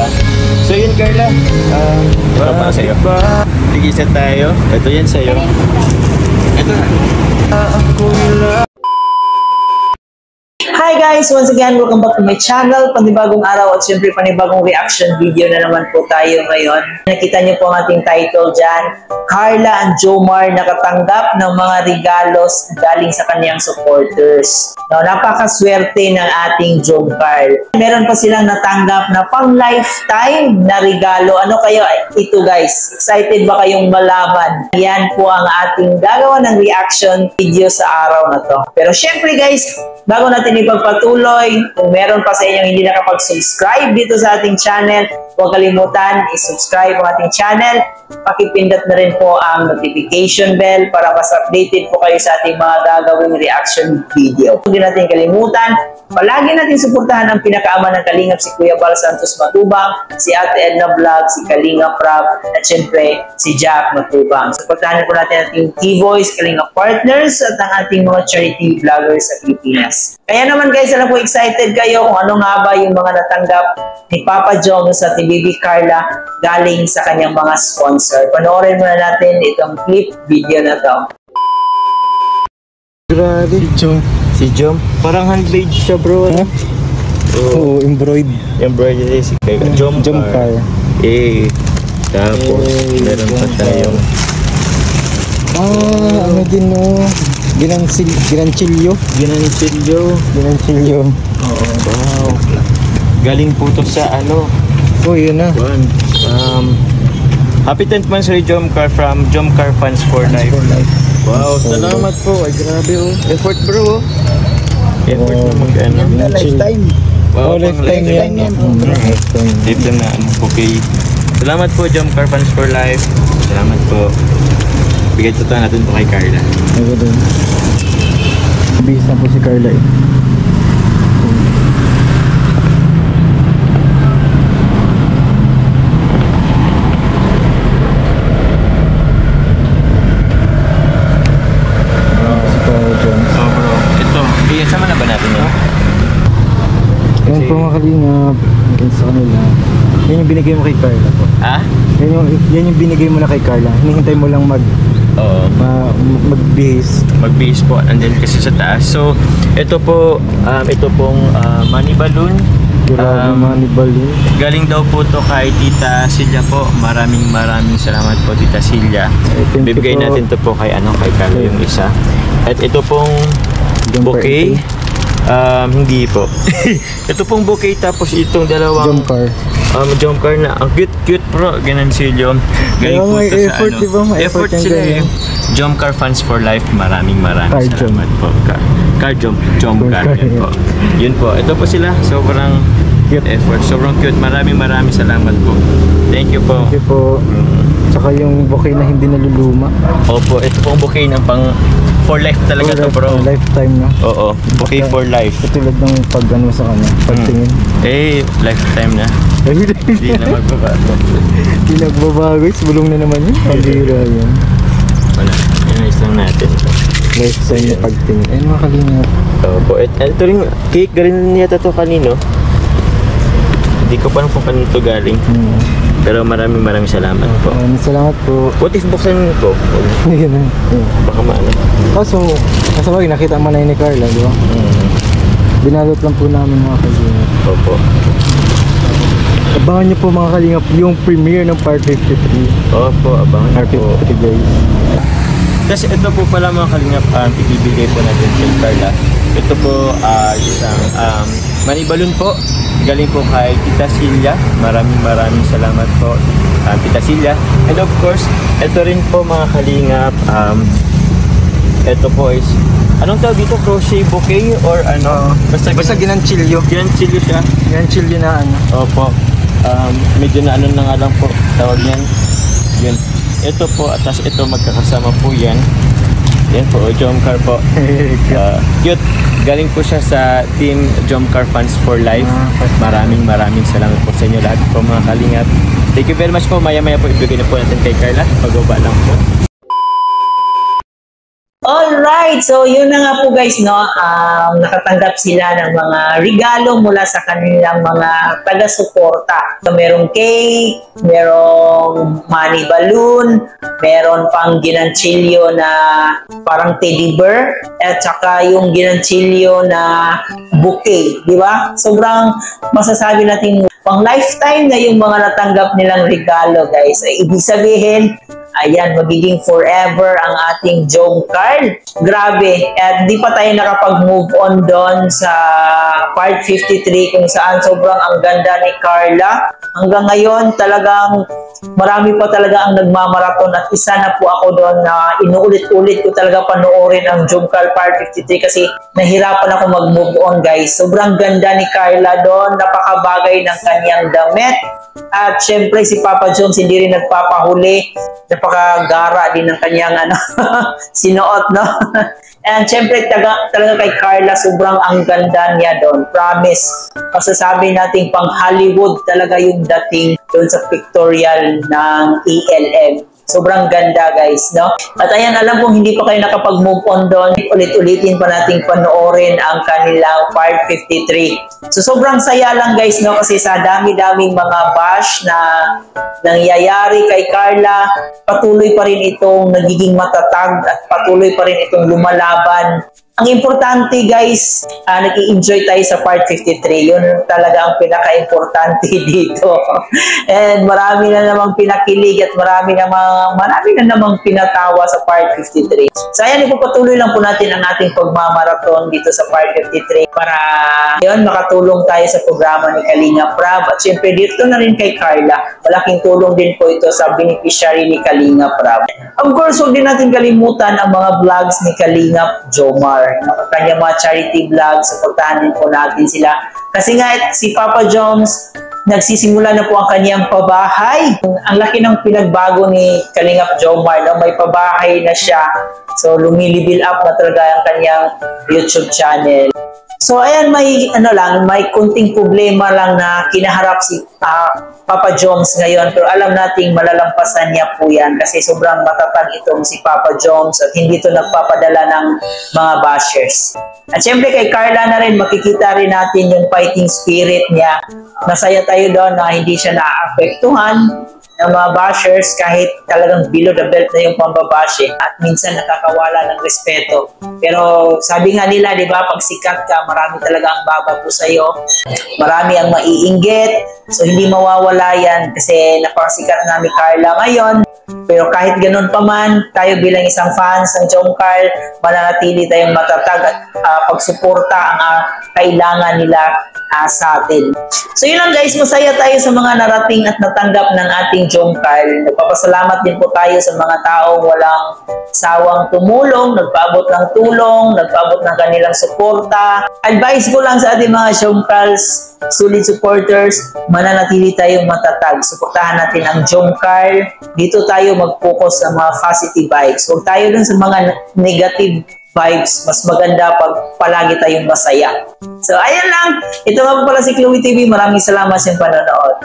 Carla. So yun Carla, ito para sa'yo. Tigisa tayo. Ito yan sa'yo. Ito na. Hi guys! Once again, welcome back to my channel. Panibagong araw at syempre panibagong reaction video na naman po tayo ngayon. Nakita niyo po ang ating title dyan. Carla and Jomar nakatanggap ng mga regalos galing sa kaniyang supporters. No, napakaswerte ng ating Jomcar. Meron pa silang natanggap na pang lifetime na regalo. Ano kayo ito guys? Excited ba kayong malaman? Yan po ang ating gagawa ng reaction video sa araw na to. Pero syempre guys, bago natin ipagpatuloy, kung meron pa sa inyong hindi nakapag-subscribe dito sa ating channel, huwag kalimutan i-subscribe ang ating channel. Pakipindot na rin po ang notification bell para mas updated po kayo sa ating mga gagawing reaction video. Huwag natin kalimutan, palagi natin suportahan ang pinakaama ng Kalingap, si Kuya Bal Santos Matubang, si Ate Edna Vlog, si Kalingap Rab, at syempre si Jack Matubang. Suportahan po natin ating T-Voice, Kalingap Partners, at ang ating mga charity vloggers sa Pilipinas. Kaya naman guys, alam ko excited kayo kung ano nga ba yung mga natanggap ni Papa Jom sa TVB Carla galing sa kanyang mga sponsor. Panoorin muna natin itong clip video na to. Grabe. Si Jom. Parang handmade siya bro. Huh? Oo, embroidery si Jomcar. Tapos meron pa tayong ano din no? Ginanchilyo. Oo. Wow. Galing po to sa ano. Oh, yun na. Happy 10th monthsary Jomcar from Jomcar Fans for Life. Wow, salamat po. Ay, grabe oh. Effort bro. Effort na mag-ano. Lifetime. Wow, lifetime yan. Lifetime na ano. Okay. Salamat po Jomcar Fans for Life. Salamat po. Bigay ito natin po kay Carla. Ako din. Bis na po si Carla eh. Sama na ba natin yun? Yan po mga Kalingap. Sa kanila. Yan yung binigay mo kay Carla po. Ha? Yan yung binigay mo na kay Carla. Hinihintay mo lang magbihis. Magbihis po. Andyan kasi sa taas. So, ito po, ito pong money balloon. Money balloon. Galing daw po to kay Tita Silya po. Maraming salamat po Tita Silya. Bibigay natin to po kay Carla yung isa. At ito pong bouquet. Hindi po. Ito pong bouquet tapos itong dalawang Jomcar na ang cute bro. Ganansilyo. Galing po ito sa effort, diba? Effort sila eh. Jomcar Fans for Life. Maraming salamat po. Jomcar po. Yun po. Ito po sila. Sobrang cute effort. Sobrang cute. Maraming salamat po. Thank you po. Thank you po. Tsaka yung bouquet na hindi naluluma. Opo. Ito pong bouquet ng pang for life talaga to bro. Lifetime na. Oo. Bouquet for life. Katulad ng pag-ano sa kanya. Pagtingin. Lifetime na. Hindi na magbabago. Hindi nagbabago. Bulong na naman yun. Pag-hira yun. Wala. Inayos lang natin. Lifetime na pagtingin. Ayun mga Kalingap. Opo. Ito rin cake. Galing niya to kanino. Hindi ko pa kung kanino to galing. Pero maraming salamat po. Salamat po. What if buksan ko? Hindi na. Baka maano. Kaso bagay, nakita man na ni Carla, di ba? Binalot lang po namin mga Kalingap. Opo. Abangan nyo po mga Kalingap yung premiere ng Part 53. Opo, abangan nyo po. Part 53 guys. Kasi ito po pala mga Kalingap, ibibigay po natin kay Carla. Ito po isang money balloon po. Galing po kay Tita Silya. Maraming salamat po Tita Silya. And of course, ito rin po mga Kalingap, ito po is anong tawag dito? Crochet bouquet or ano? Basta ginanchilyo. Ginanchilyo siya. Ginanchilyo na ano. Opo. Medyo na ano na nga lang po tawag yan. Yun. Ito po, at ito magkakasama po yan. Yan po, Jomcar po. Cute. Galing po siya sa Team Jomcar Fans for Life. Maraming salamat po sa inyo lahat po mga Kalingap. Thank you very much po. Maya po ibigay na po natin kay Carla. Pagbaba lang po. Alright, so yun na nga po guys, no? Nakatanggap sila ng mga regalo mula sa kanilang mga taga-suporta. So, merong cake, merong money balloon, meron pang ginanchilyo na parang teddy bear, at saka yung ginanchilyo na bouquet, di ba? Sobrang masasabi natin pang lifetime na yung mga natanggap nilang regalo guys. Ay, ibig sabihin, ayan, magiging forever ang ating Jom Carl. Grabe. At di pa tayo nakapag-move on doon sa part 53 kung saan sobrang ang ganda ni Carla. Hanggang ngayon, talagang marami pa talaga ang nagmamarathon at isa na po ako doon na inuulit-ulit ko talaga panoorin ang Jom Carl part 53 kasi nahirapan ako mag-move on guys. Sobrang ganda ni Carla doon. Napakabagay ng kanyang damit. At syempre si Papa Joms hindi rin nagpapahuli. Napakagara din ng kanyang sinuot, no? And syempre talaga kay Carla sobrang ang ganda niya doon. Promise. Masasabi natin pang Hollywood talaga yung dating doon sa pictorial ng ALM. Sobrang ganda guys, no? At ayan, alam kong hindi pa kayo nakapag-move on doon. Ulit-ulitin pa nating panoorin ang kanilang part 53. So sobrang saya lang guys, no? Kasi sa dami-daming mga bash na nangyayari kay Carla, patuloy pa rin itong nagiging matatag at patuloy pa rin itong lumalaban. Ang importante guys, nag-i-enjoy tayo sa part 53. Yun talaga ang pinaka-importante dito. And marami na namang pinakilig at marami na namang pinatawa sa part 53. So ayan, ipapatuloy lang po natin ang ating pagmamarathon dito sa part 53 para yun, makatulong tayo sa programa ni Kalinga Prab. At syempre dito na rin kay Carla. Malaking tulong din po ito sa beneficiary ni Kalinga Prab. Of course, huwag din natin kalimutan ang mga vlogs ni Kalinga Jomar. Kanyang mga charity vlogs, supportahan din po natin sila. Kasi nga si Papa Joms, nagsisimula na po ang kanyang pabahay. Ang laki ng pinagbago ni Kalingap Jomar, no? May pabahay na siya. So lumilibil up na talaga ang kanyang YouTube channel. So ayan, may kunting problema lang na kinaharap si Papa Joms ngayon, pero alam nating malalampasan niya po yan kasi sobrang matatag itong si Papa Joms at hindi ito nagpapadala ng mga bashers. At syempre kay Carla na rin, makikita rin natin yung fighting spirit niya. Masaya tayo doon na hindi siya naapektuhan ng mga bashers kahit talagang below the belt na yung pambabashe at minsan nakakawala ng respeto. Pero sabi nga nila, di ba, pag sikat ka, marami talaga ang babato sa'yo. Marami ang maiinggit. So hindi mawawala yan kasi napakasikat na ni Carla ngayon. Pero kahit ganun pa man, tayo bilang isang fans ng Jom Carl, mananatili tayong matatag at pagsuporta ang kailangan nila sa atin. So yun lang guys, masaya tayo sa mga narating at natanggap ng ating Jom Carl. Nagpapasalamat din po tayo sa mga taong walang sawang tumulong, nagpaabot ng tulong, nagpaabot ng kanilang suporta. Advice ko lang sa ating mga Jom Carls, solid supporters, mananatili tayong matatag. Suportahan natin ang Jom Carl. Dito tayo mag-focus sa mga positive vibes. Huwag tayo dun sa mga negative vibes. Mas maganda pag palagi tayong masaya. So, ayan lang. Ito nga po pala si Chloe TV. Maraming salamat sa panonood.